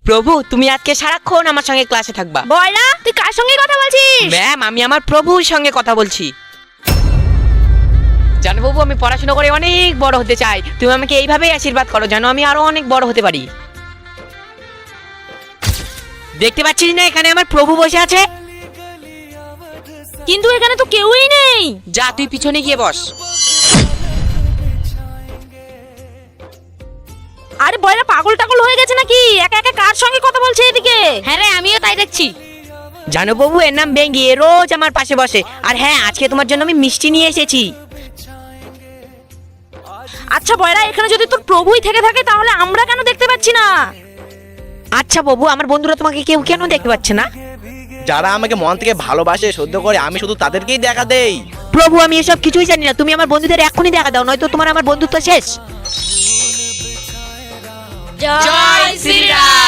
প্রভু তুমি আজকে সারাক্ষণ আমার সঙ্গে ক্লাসে থাকবা। বয়রা, তুই কার সঙ্গে কথা বলছিস? ম্যাম, আমি আমার প্রভুর সঙ্গে কথা বলছি। জানো বাবু, আমি পড়াশোনা করে অনেক বড় হতে চাই। তুমি আমাকে এইভাবেই আশীর্বাদ করো যেন আমি আরো অনেক বড় হতে পারি। দেখতে পাচ্ছিস না এখানে আমার প্রভু বসে আছে? কিন্তু এখানে তো কেউই নেই। যা, তুই পিছনে গিয়ে বস। আরে বয়রা পাগল টাগল হয়ে গেছে নাকি? একা একা কার সঙ্গে কথা বলছে এদিকে? হ্যাঁ রে, আমিও তাই দেখছি। জানো বাবু, এর নাম বেঙ্গি, এ রোজ আমার পাশে বসে। আর হ্যাঁ, আজকে তোমার জন্য আমি মিষ্টি নিয়ে এসেছি। আচ্ছা বয়রা, এখানে যদি তোর প্রভুই থেকে থাকে তাহলে আমরা কেন দেখতে পাচ্ছি না? আচ্ছা বাবু, আমার বন্ধুরা তোমাকে কেউ কেন দেখতে পাচ্ছে না? যারা আমাকে মন থেকে ভালোবাসে, সহ্য করে, আমি শুধু তাদেরকেই দেখা দেই। প্রভু, আমি এসব কিছুই জানি না। তুমি আমার বন্ধুদের এখনই দেখা দাও, নয়তো তোমার আমার বন্ধুত্ব শেষ। জয় শ্রীরাম।